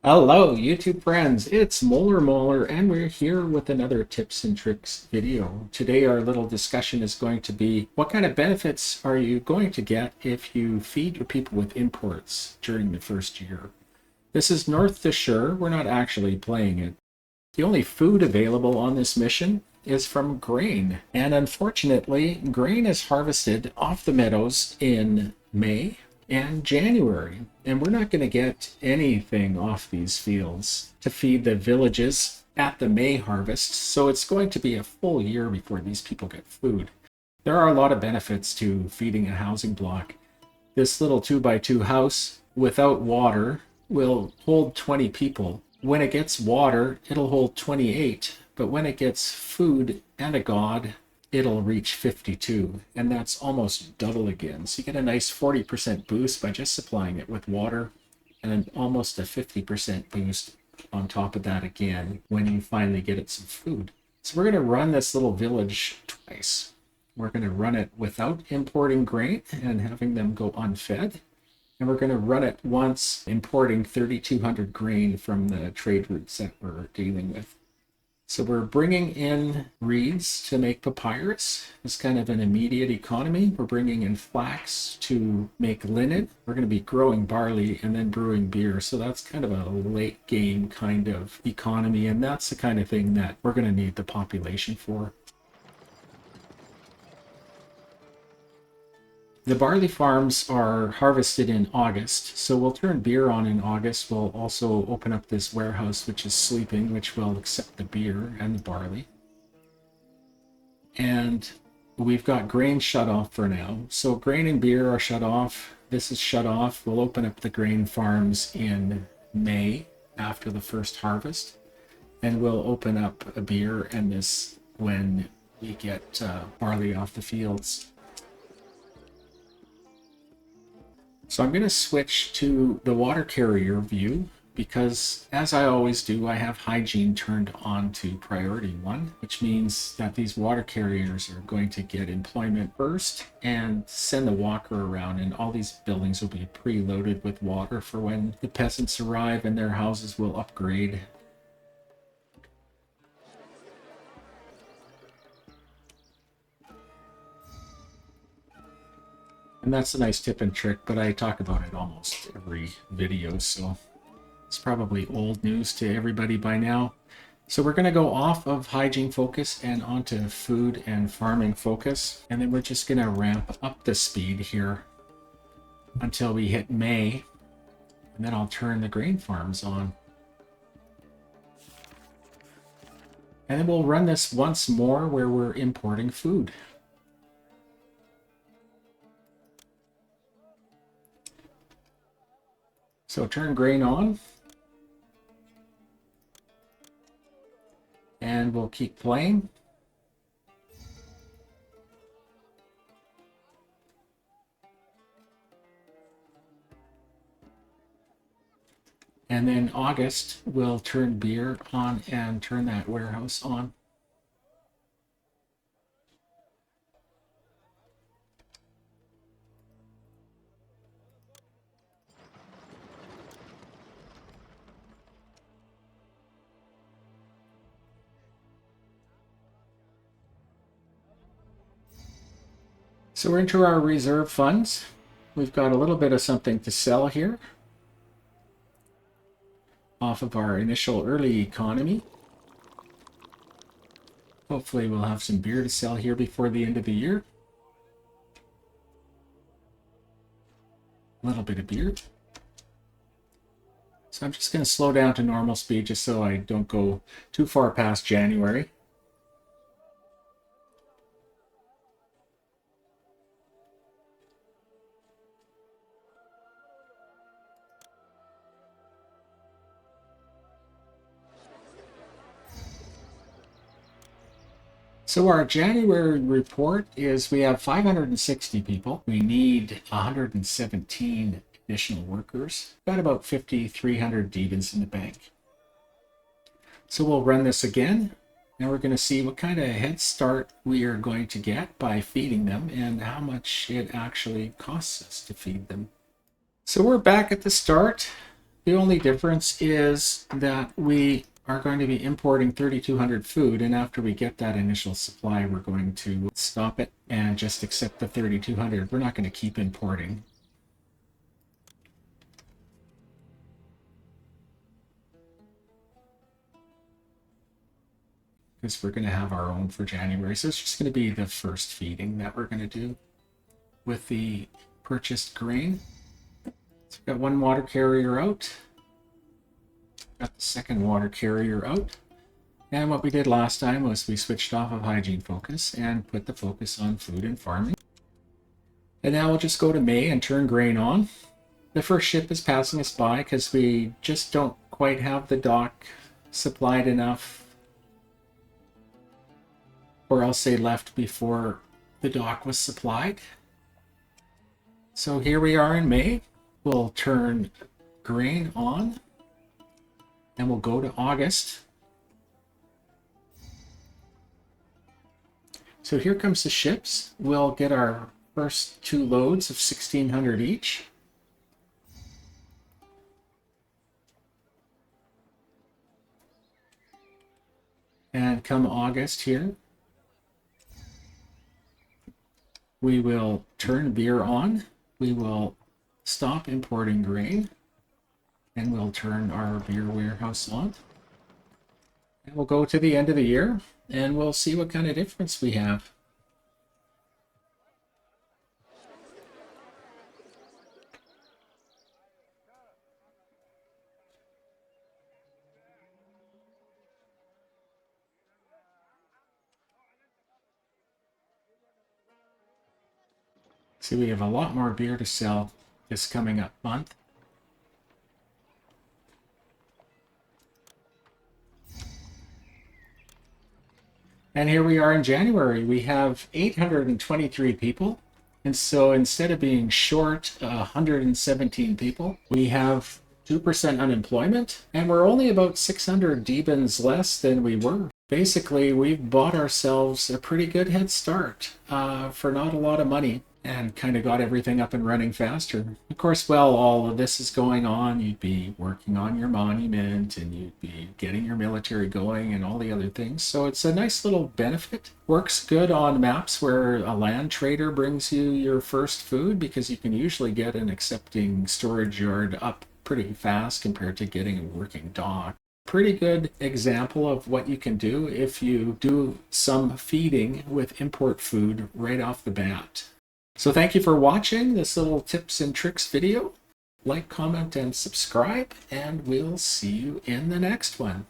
Hello, YouTube friends. It's Molar, and we're here with another tips and tricks video. Today, our little discussion is going to be what kind of benefits are you going to get if you feed your people with imports during the first year? This is North to Shore. We're not actually playing it. The only food available on this mission is from grain, and unfortunately, grain is harvested off the meadows in May and January, and we're not going to get anything off these fields to feed the villages at the May harvest, so it's going to be a full year before these people get food. There are a lot of benefits to feeding a housing block. This little 2x2 house without water will hold 20 people. When it gets water, it'll hold 28, but when it gets food and a god, it'll reach 52, and that's almost double again. So you get a nice 40% boost by just supplying it with water, and almost a 50% boost on top of that again when you finally get it some food. So we're going to run this little village twice. We're going to run it without importing grain and having them go unfed. And we're going to run it once, importing 3,200 grain from the trade routes that we're dealing with. So we're bringing in reeds to make papyrus. It's kind of an immediate economy. We're bringing in flax to make linen. We're going to be growing barley and then brewing beer. So that's kind of a late game kind of economy. And that's the kind of thing that we're going to need the population for. The barley farms are harvested in August, so we'll turn beer on in August. We'll also open up this warehouse, which is sleeping, which will accept the beer and the barley. And we've got grain shut off for now. So grain and beer are shut off. This is shut off. We'll open up the grain farms in May after the first harvest. And we'll open up a beer and this when we get barley off the fields. So I'm going to switch to the water carrier view because, as I always do, I have hygiene turned on to priority 1, which means that these water carriers are going to get employment first and send the walker around, and all these buildings will be preloaded with water for when the peasants arrive and their houses will upgrade. And that's a nice tip and trick, but I talk about it almost every video, so it's probably old news to everybody by now. So we're going to go off of hygiene focus and onto food and farming focus, and then we're just going to ramp up the speed here until we hit May, and then I'll turn the grain farms on. And then we'll run this once more where we're importing food. So turn grain on, and we'll keep playing. And then August, we'll turn beer on and turn that warehouse on. So we're into our reserve funds. We've got a little bit of something to sell here off of our initial early economy. Hopefully we'll have some beer to sell here before the end of the year. A little bit of beer. So I'm just going to slow down to normal speed just so I don't go too far past January. So our January report is we have 560 people. We need 117 additional workers. Got about 5,300 divas in the bank. So we'll run this again, and we're going to see what kind of head start we are going to get by feeding them and how much it actually costs us to feed them. So we're back at the start. The only difference is that we are going to be importing 3,200 food, and after we get that initial supply, we're going to stop it and just accept the 3,200. We're not going to keep importing. Because we're going to have our own for January. So it's just going to be the first feeding that we're going to do with the purchased grain. So we've got one water carrier out. Got the second water carrier out. And what we did last time was we switched off of hygiene focus and put the focus on food and farming. And now we'll just go to May and turn grain on. The first ship is passing us by because we just don't quite have the dock supplied enough, or else they left before the dock was supplied. So here we are in May. We'll turn grain on and we'll go to August. So here comes the ships. We'll get our first 2 loads of 1,600 each. And come August here, we will turn beer on. We will stop importing grain, and we'll turn our beer warehouse on. And we'll go to the end of the year, and we'll see what kind of difference we have. See, we have a lot more beer to sell this coming up month. And here we are in January. We have 823 people. And so instead of being short 117 people, we have 2% unemployment. And we're only about 600 DBNs less than we were. Basically, we've bought ourselves a pretty good head start for not a lot of money, and kind of got everything up and running faster. Of course, while all of this is going on, you'd be working on your monument and you'd be getting your military going and all the other things. So it's a nice little benefit. Works good on maps where a land trader brings you your first food, because you can usually get an accepting storage yard up pretty fast compared to getting a working dock. Pretty good example of what you can do if you do some feeding with import food right off the bat. So thank you for watching this little tips and tricks video. Like, comment, and subscribe, and we'll see you in the next one.